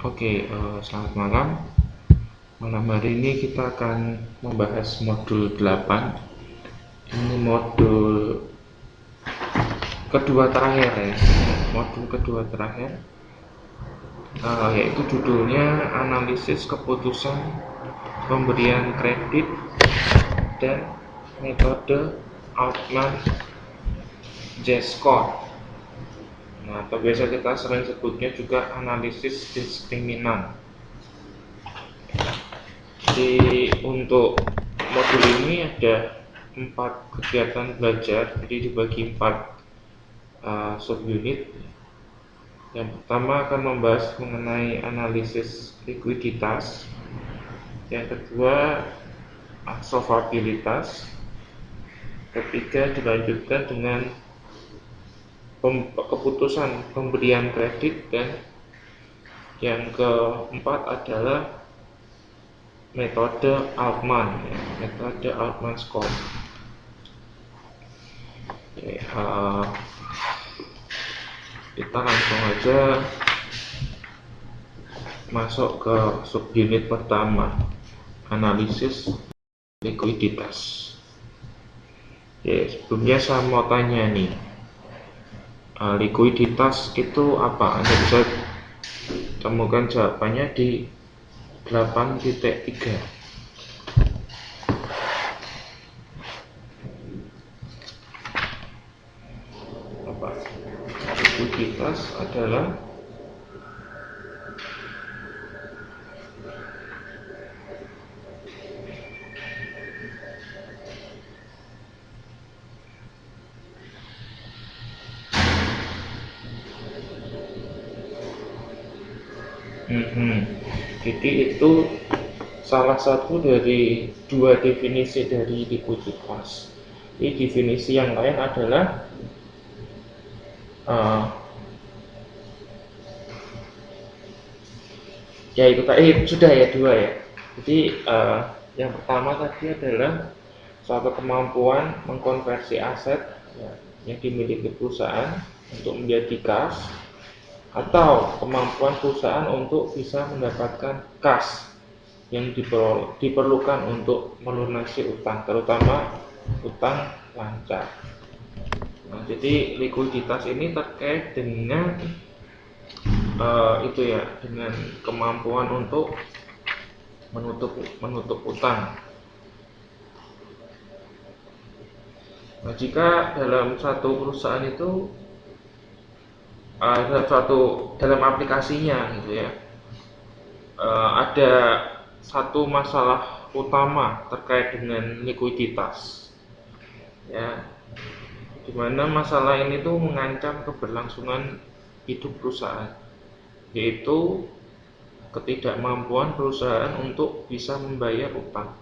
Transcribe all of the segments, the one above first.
Selamat malam. Malam hari ini kita akan membahas modul 8. Ini modul kedua terakhir ya. Modul kedua terakhir, yaitu judulnya analisis keputusan pemberian kredit dan metode Altman-J-score. Atau biasa kita sering sebutnya juga analisis diskriminan. Jadi untuk modul ini ada 4 kegiatan belajar, jadi dibagi 4 subunit. Yang pertama akan membahas mengenai analisis likuiditas, yang kedua absorbabilitas, ketiga dilanjutkan dengan keputusan pemberian kredit, dan yang keempat adalah metode Altman, metode Altman score. Kita langsung aja masuk ke subunit pertama, analisis likuiditas. Sebelumnya saya mau tanya nih, likuiditas itu apa? Anda bisa temukan jawabannya di 8.3. Likuiditas adalah jadi itu salah satu dari 2 definisi dari likuiditas. Jadi definisi yang lain adalah ya itu tadi sudah ya 2 ya. Jadi yang pertama tadi adalah suatu kemampuan mengkonversi aset yang dimiliki perusahaan untuk menjadi kas, atau kemampuan perusahaan untuk bisa mendapatkan kas yang diperlukan untuk melunasi utang, terutama utang lancar. Jadi likuiditas ini terkait dengan dengan kemampuan untuk menutup utang. Jika dalam satu perusahaan itu dalam aplikasinya gitu ya, ada satu masalah utama terkait dengan likuiditas ya, dimana masalah ini tuh mengancam keberlangsungan hidup perusahaan, yaitu ketidakmampuan perusahaan untuk bisa membayar utang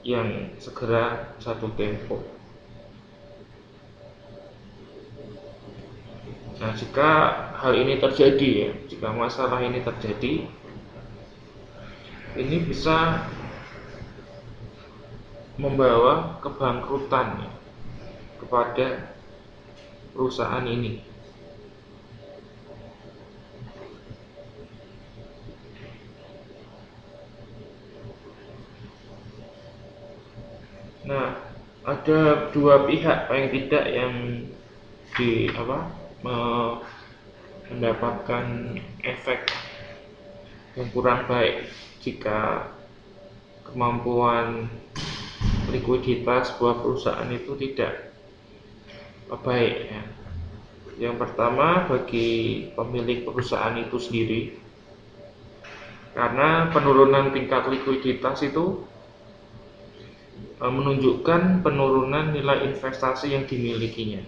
yang segera jatuh tempo. Nah, jika hal ini terjadi ya, jika masalah ini terjadi, ini bisa membawa kebangkrutan ya, kepada perusahaan ini. Nah, ada 2 pihak paling tidak yang mendapatkan efek yang kurang baik jika kemampuan likuiditas sebuah perusahaan itu tidak baik ya. Yang pertama, bagi pemilik perusahaan itu sendiri, karena penurunan tingkat likuiditas itu menunjukkan penurunan nilai investasi yang dimilikinya.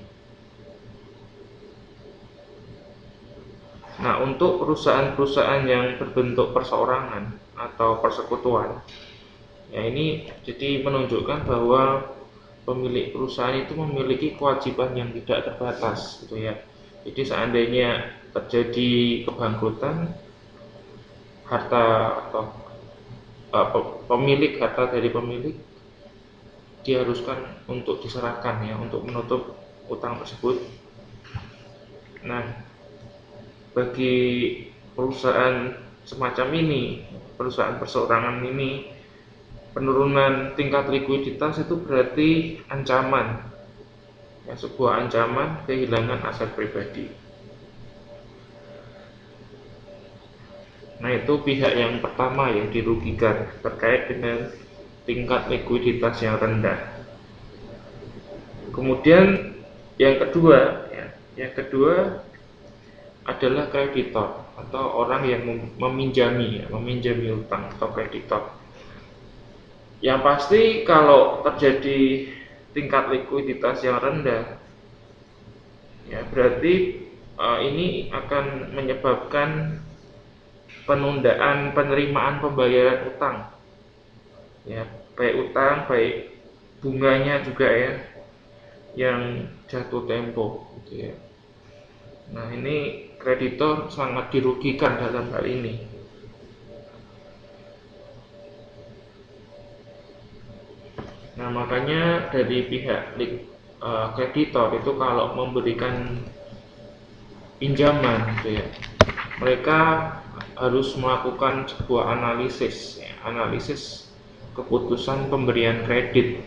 Nah, untuk perusahaan-perusahaan yang berbentuk perseorangan atau persekutuan, ya ini jadi menunjukkan bahwa pemilik perusahaan itu memiliki kewajiban yang tidak terbatas gitu ya. Jadi seandainya terjadi kebangkrutan, harta atau pemilik harta dari pemilik diharuskan untuk diserahkan ya, untuk menutup utang tersebut. Nah, bagi perusahaan semacam ini, perusahaan perseorangan ini, penurunan tingkat likuiditas itu berarti ancaman, ya, sebuah ancaman kehilangan aset pribadi. Nah, itu pihak yang pertama yang dirugikan terkait dengan tingkat likuiditas yang rendah. Kemudian yang kedua, yang kedua adalah kreditor atau orang yang meminjami utang atau kreditor. Yang pasti kalau terjadi tingkat likuiditas yang rendah, ya berarti ini akan menyebabkan penundaan penerimaan pembayaran utang, ya, baik utang baik bunganya juga ya yang jatuh tempo gitu ya. Nah, ini kreditor sangat dirugikan dalam hal ini. Nah, makanya dari pihak kreditor itu kalau memberikan pinjaman gitu ya, mereka harus melakukan sebuah analisis, ya, analisis keputusan pemberian kredit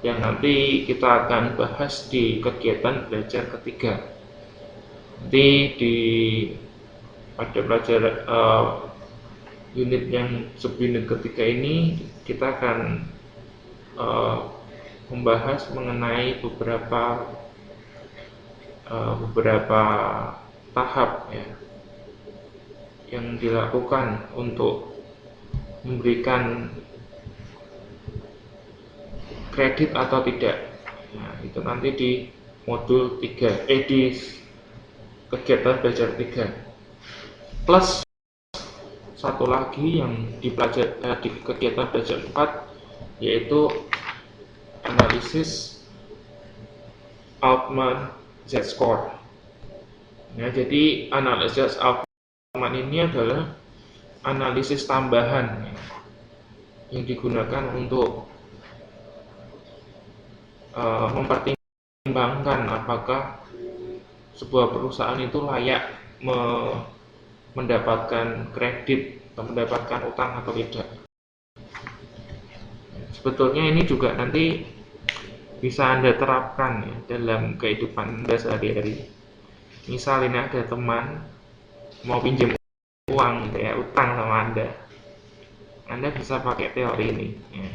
yang nanti kita akan bahas di kegiatan belajar ketiga. Nanti di pada pelajaran unit yang subunit ketiga ini kita akan membahas mengenai beberapa tahap ya yang dilakukan untuk memberikan kredit atau tidak. Nah, itu nanti di modul 3 di kegiatan belajar 3 plus satu lagi yang di kegiatan belajar 4, yaitu analisis Altman Z-score. Ya, jadi analisis Altman ini adalah analisis tambahan ya, yang digunakan untuk mempertimbangkan apakah sebuah perusahaan itu layak mendapatkan kredit atau mendapatkan utang atau tidak. Sebetulnya ini juga nanti bisa Anda terapkan ya dalam kehidupan Anda sehari-hari. Misal ini ada teman mau pinjam uang ya, utang sama Anda bisa pakai teori ini ya.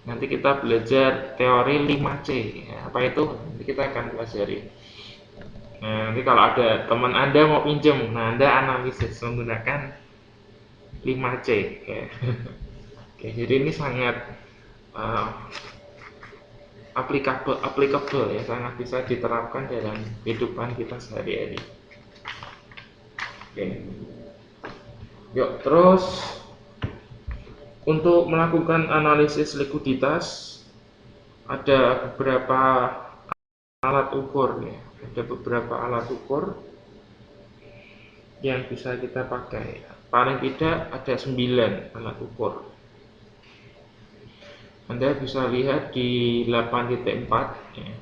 Nanti kita belajar teori 5C ya. Apa itu? Nanti kita akan pelajari. Nah, nanti kalau ada teman Anda mau pinjam, nah Anda analisis menggunakan 5C ya. Oke, jadi ini sangat applicable ya, sangat bisa diterapkan dalam kehidupan kita sehari-hari. Oke. Yuk, terus untuk melakukan analisis likuiditas ada beberapa alat ukur ya. Ada beberapa alat ukur yang bisa kita pakai. Paling tidak ada 9 alat ukur. Anda bisa lihat di 8.4 ya.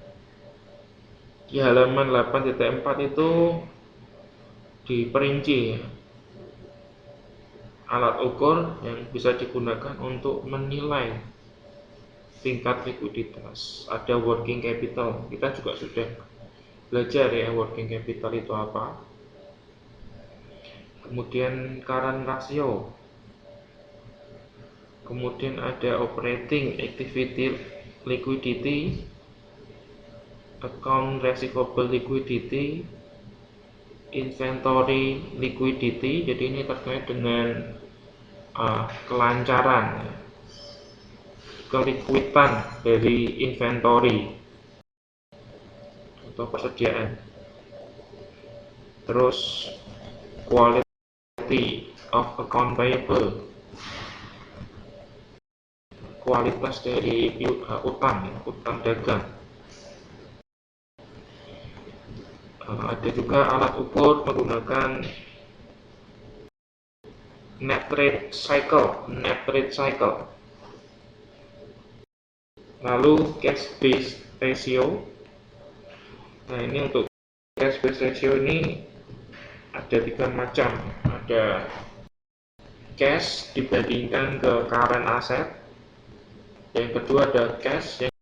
Di halaman 8.4 itu diperinci ya, alat ukur yang bisa digunakan untuk menilai tingkat likuiditas. Ada working capital, kita juga sudah belajar ya working capital itu apa. Kemudian current ratio, kemudian ada operating activity liquidity, account receivable liquidity, inventory liquidity. Jadi ini terkait dengan kelancaran, kelikuidan dari inventory atau persediaan. Terus quality of account payable, kualitas dari utang dagang. Ada juga alat ukur menggunakan net trade cycle. Lalu cash based ratio. Nah, ini untuk cash based ratio ini ada 3 macam. Ada cash dibandingkan ke current asset. Yang kedua ada cash yang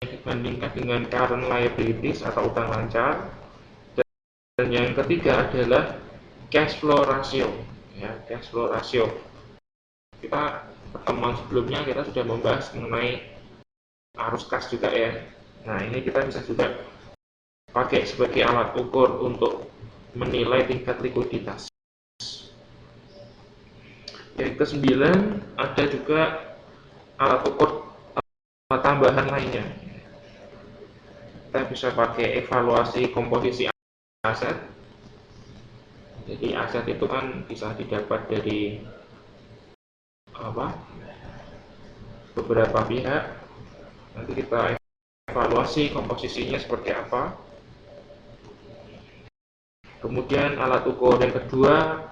dibandingkan dengan current liabilities atau utang lancar. Dan yang ketiga adalah cash flow ratio. Ya, cash flow ratio. Kita pertemuan sebelumnya kita sudah membahas mengenai arus kas juga ya. Nah, ini kita bisa juga pakai sebagai alat ukur untuk menilai tingkat likuiditas. Yang kesembilan, ada juga alat ukur tambahan lainnya. Kita bisa pakai evaluasi komposisi aset. Jadi aset itu kan bisa didapat dari beberapa pihak. Nanti kita evaluasi komposisinya seperti apa. Kemudian alat ukur yang kedua,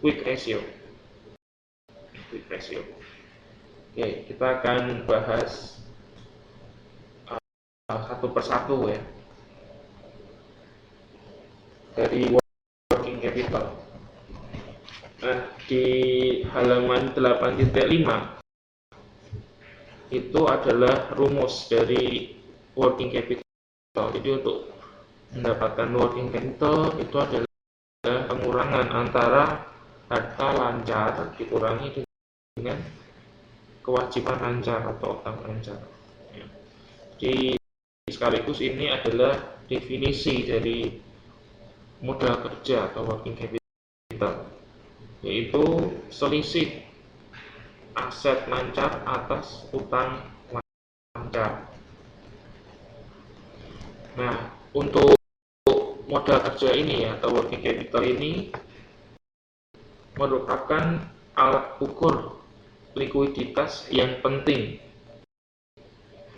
quick ratio. Oke, kita akan bahas satu persatu ya, dari working capital. Nah, di halaman 8.5 itu adalah rumus dari working capital. Jadi untuk mendapatkan working capital itu adalah pengurangan antara harta lancar dikurangi dengan kewajiban lancar atau utang lancar. Jadi sekaligus ini adalah definisi dari modal kerja atau working capital, yaitu selisih aset lancar atas utang lancar. Nah, untuk modal kerja ini atau working capital ini merupakan alat ukur likuiditas yang penting,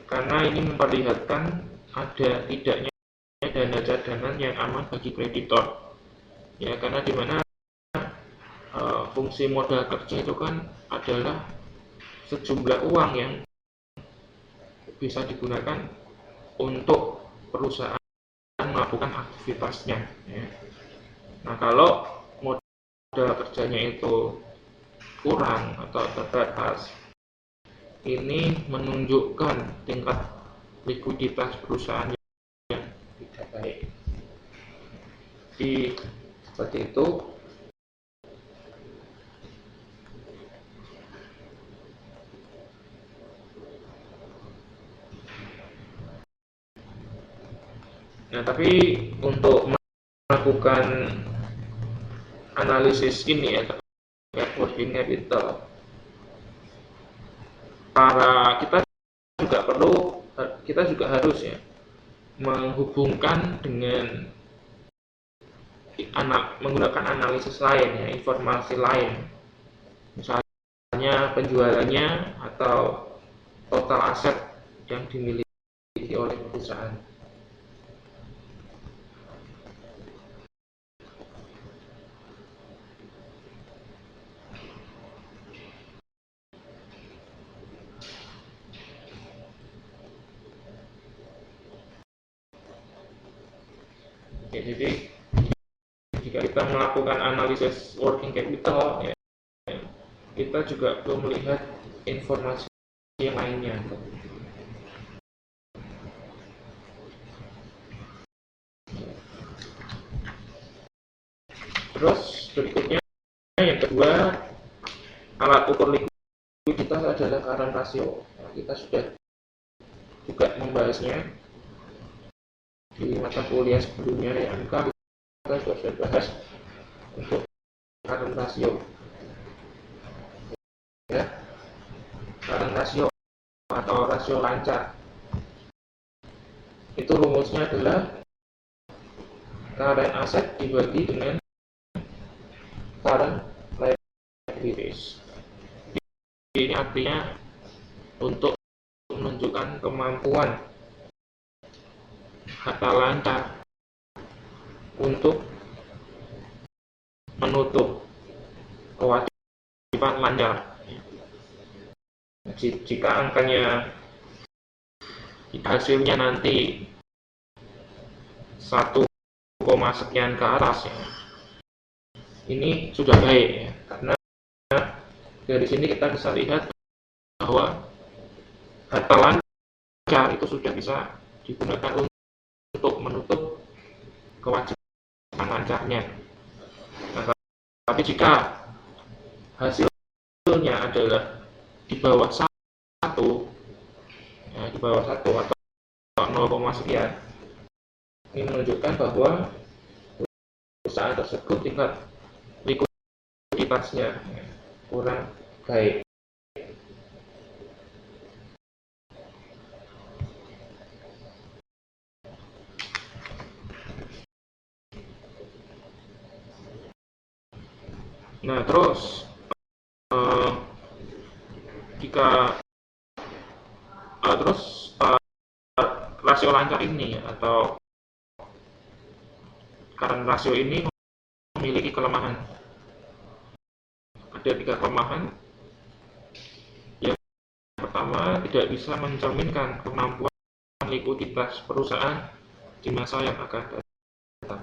karena ini memperlihatkan ada tidaknya dana cadangan yang aman bagi kreditor. Ya, karena dimana fungsi modal kerja itu kan adalah sejumlah uang yang bisa digunakan untuk perusahaan melakukan aktivitasnya. Ya. Nah, kalau modal kerjanya itu kurang atau terbatas, ini menunjukkan tingkat likuiditas perusahaan yang tidak baik. Jadi seperti itu. Nah, tapi untuk melakukan analisis ini ya terkait working capital, kita juga harus ya menghubungkan dengan menggunakan analisis lain ya, informasi lain, misalnya penjualannya atau total aset yang dimiliki oleh perusahaan. Oke, jadi jika kita melakukan analisis working capital ya, kita juga perlu melihat informasi yang lainnya. Terus berikutnya yang kedua, alat ukur likuiditas adalah current ratio. Nah, kita sudah juga membahasnya di mata kuliah sebelumnya ya, kita sudah bahas untuk current ratio ya. Current ratio atau rasio lancar itu rumusnya adalah current asset dibagi dengan current liabilities. Ini artinya untuk menunjukkan kemampuan harta lancar untuk menutup kewajiban lancar. Jika angkanya hasilnya nanti 1, sekian ke atas ya, ini sudah baik ya, karena dari sini kita bisa lihat bahwa data lancar itu sudah bisa digunakan untuk menutup kewajiban lancarnya. Nah, tapi jika hasilnya adalah di bawah 1, ya, di bawah 1 atau 0, sekian, ini menunjukkan bahwa perusahaan tersebut tingkat likuiditasnya kurang baik. Nah, terus jika rasio lancar ini atau current rasio ini memiliki kelemahan. Ada 3 kelemahan. Yang pertama, tidak bisa mencerminkan kemampuan likuiditas perusahaan di masa yang akan datang.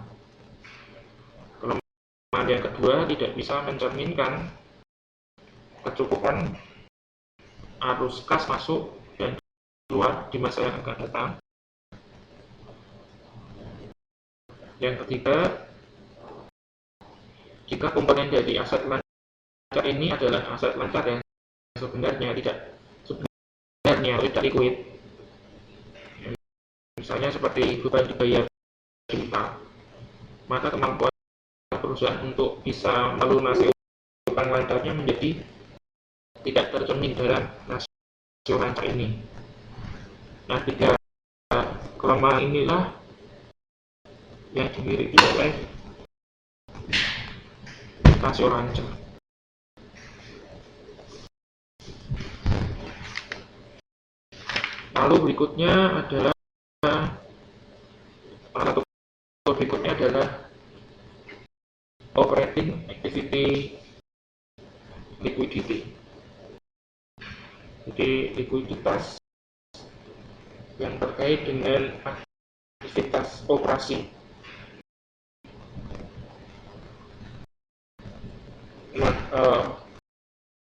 Kelemahan yang kedua, tidak bisa mencerminkan kecukupan arus kas masuk dan keluar di masa yang akan datang. Yang ketiga, jika komponen dari aset lancar ini adalah aset lancar yang sebenarnya tidak likuid, misalnya seperti beban dibayar utang, maka kemampuan perusahaan untuk bisa melunasi utang lancarnya menjadi tidak tercermin dalam rasio lancar ini. Nah, 3 kelemahan inilah yang dimiliki oleh rasio lancar. Lalu berikutnya adalah operating activity liquidity. Jadi likuiditas yang terkait dengan aktivitas operasi. Nah,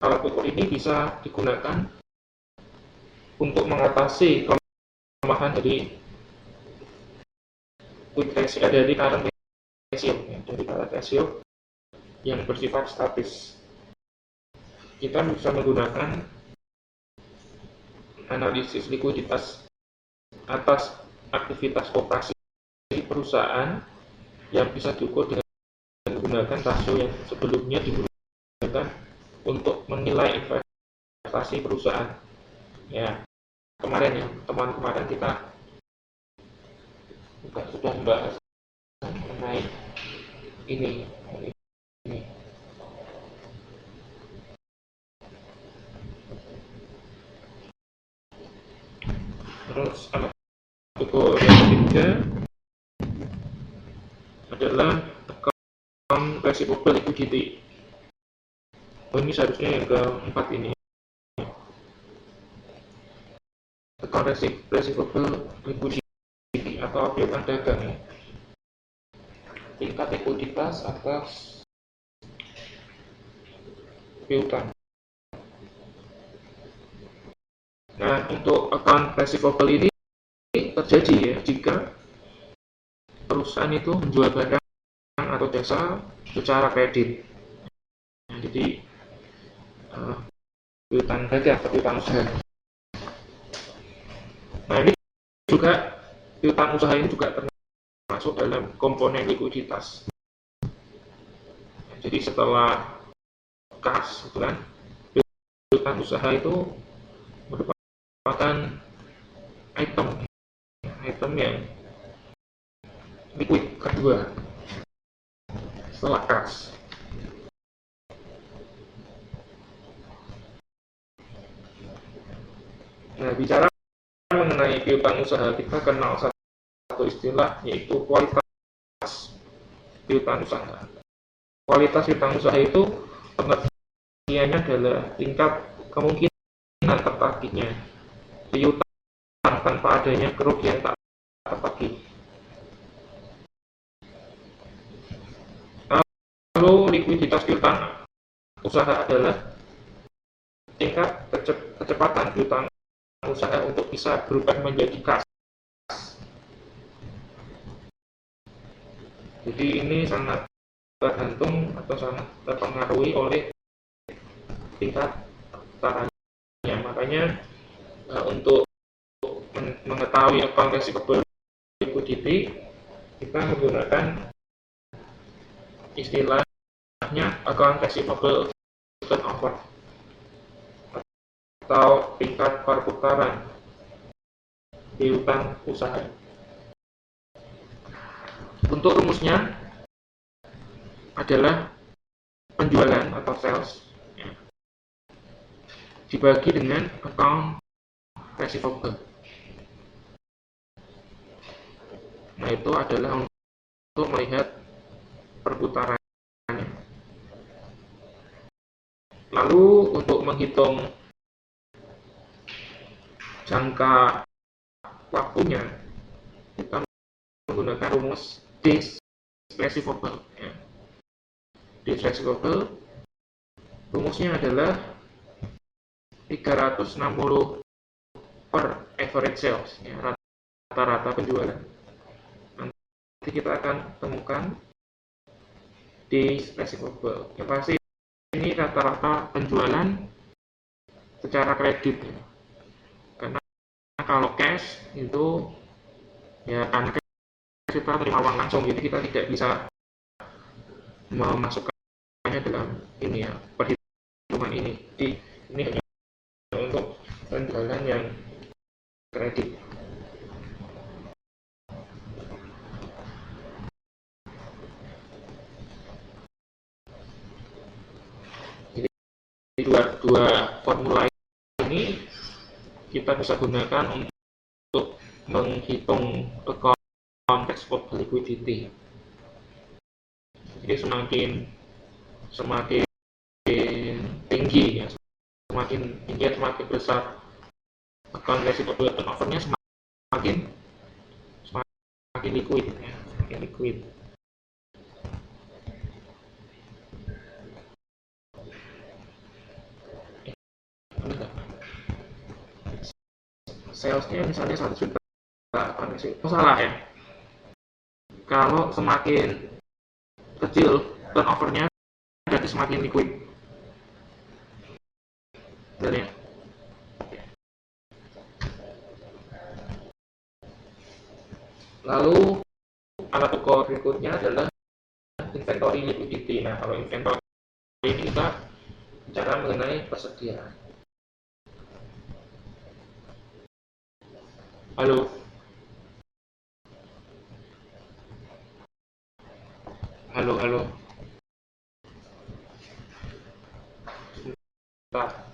alat ukur ini bisa digunakan untuk mengatasi kelemahan dari current ratio yang bersifat statis. Kita bisa menggunakan analisis likuiditas atas aktivitas operasi perusahaan yang bisa diukur dengan menggunakan rasio yang sebelumnya digunakan untuk menilai investasi perusahaan. Ya, kemarin ya, teman kemarin kita juga sudah membahas mengenai ini. Terus alat ukur yang ketiga adalah account receivable liquidity. Ini seharusnya yang keempat ini. Account receivable liquidity atau piutang dagang ya. Tingkat likuiditas atas piutang. Nah, untuk account receivable ini terjadi ya jika perusahaan itu menjual barang atau jasa secara kredit. Nah, jadi piutang dagang atau piutang usaha. Nah, ini juga piutang usaha ini juga termasuk dalam komponen likuiditas. Jadi setelah kas, kan, piutang usaha itu merupakan item yang liquid kedua setelah kas. Nah, bicara mengenai piutang usaha, kita kenal satu istilah yaitu kualitas piutang usaha. Kualitas piutang usaha itu pengertiannya adalah tingkat kemungkinan tertagihnya piutang tanpa adanya kerugian tak tertagih. Lalu Lalu likuiditas piutang usaha adalah tingkat kecepatan piutang usaha untuk bisa berubah menjadi kas. Jadi ini sangat tergantung atau sangat terpengaruhi oleh tingkat taranya. Makanya untuk mengetahui account receivable liquidity, kita menggunakan istilahnya account receivable turnover atau tingkat perputaran piutang usaha. Untuk rumusnya adalah penjualan atau sales dibagi dengan account receivable. Nah, itu adalah untuk melihat perputarannya. Lalu untuk menghitung jangka waktunya, kita menggunakan rumus days receivable. Days receivable rumusnya adalah 360 per average sales, rata-rata penjualan. Nanti kita akan temukan days receivable. Yang pasti ini rata-rata penjualan secara kredit, karena kalau cash itu ya karena kita terima uang langsung, jadi kita tidak bisa memasukkannya dalam ini ya, perhitungan ini. Jadi ini hanya untuk penjualan yang kredit. Jadi dua formula ini kita bisa gunakan untuk menghitung account receivable liquidity. Jadi semakin tinggi ya, semakin tinggi, semakin besar account receivable turnovernya, semakin liquid ya, semakin liquid. Salesnya misalnya 1 juta, oh salah ya, kalau semakin kecil turnovernya berarti semakin liquid. Dan ya, lalu alat ukur berikutnya adalah inventory liquidity. Nah, kalau inventory ini kita bicara mengenai persediaan. Halo, halo. Bentar.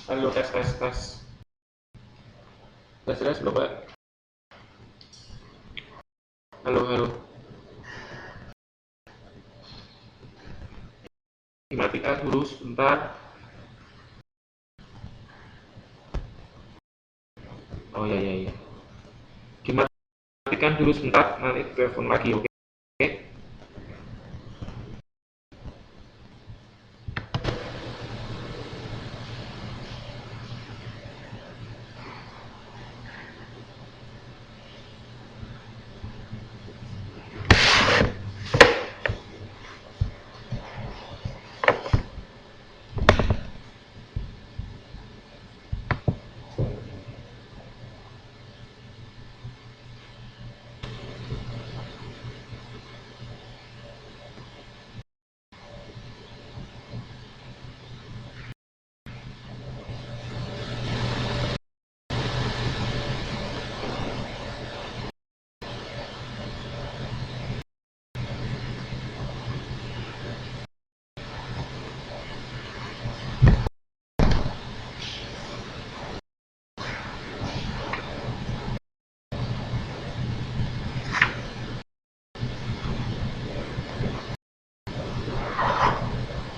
Halo, tes. Tes belum, Mbak? Halo. Dimatikan dulu sebentar. Oh ya. Dimatikan dulu sebentar, nanti telepon lagi, oke?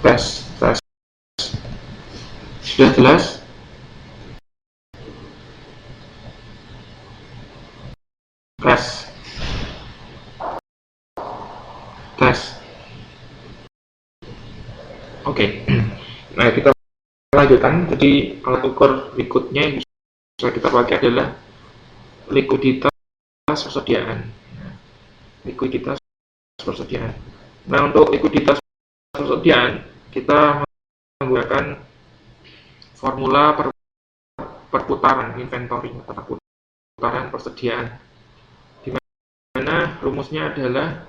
tes. Sudah jelas? Tes. Oke. Nah, kita lanjutkan. Jadi alat ukur berikutnya yang bisa kita pakai adalah likuiditas persediaan. Nah, untuk likuiditas persediaan kita menggunakan formula perputaran inventory atau perputaran persediaan, di mana rumusnya adalah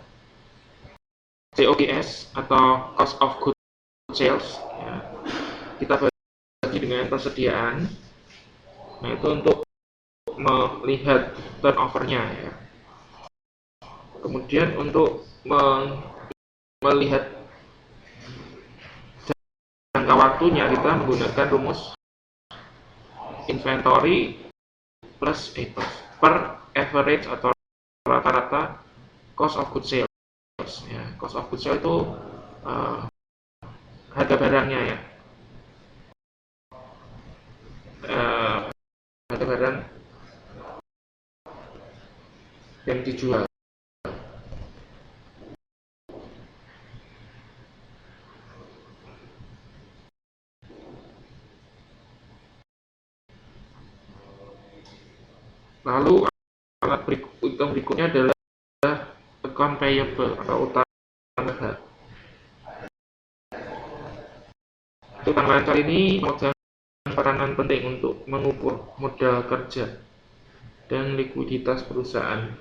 COGS atau cost of goods sales. Ya, kita bagi dengan persediaan. Nah, itu untuk melihat turnovernya ya. Kemudian untuk melihat jangka waktunya kita menggunakan rumus inventory plus per average atau rata-rata cost of goods sales ya. Cost of goods sales itu harga barangnya ya, harga barang yang dijual. Lalu alat berikutnya adalah account payable atau utang negara. Utang lancar ini memegang peranan penting untuk mengukur modal kerja dan likuiditas perusahaan.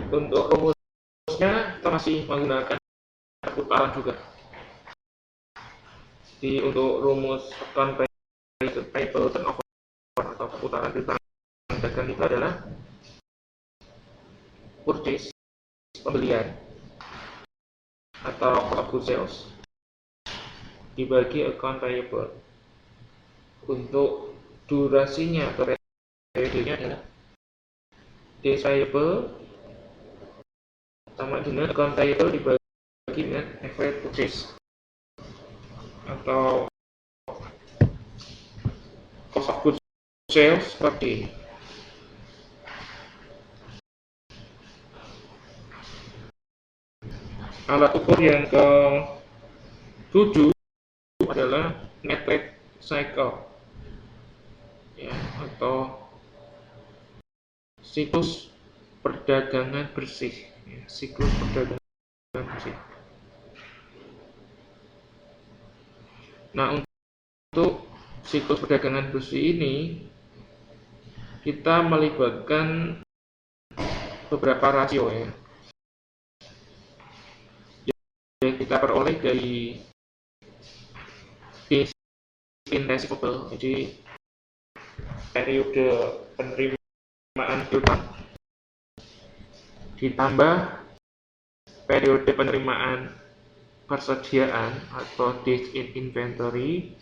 Untuk rumusnya kita masih menggunakan perputaran juga. Jadi untuk rumus account payable turnover atau perputaran piutang dagang itu adalah purchase, pembelian, atau cost of goods sales dibagi account payable. Untuk durasinya atau periodenya adalah days payable sama dengan account payable dibagi dengan average purchase atau cost of goods sales per day. Alat ukur yang ke-7 adalah net trade cycle ya, atau siklus perdagangan bersih ya, siklus perdagangan bersih. Nah, untuk siklus perdagangan bersih ini kita melibatkan beberapa rasio ya, yang kita peroleh dari days in receivable, jadi periode penerimaan piutang ditambah periode penerimaan persediaan atau days in inventory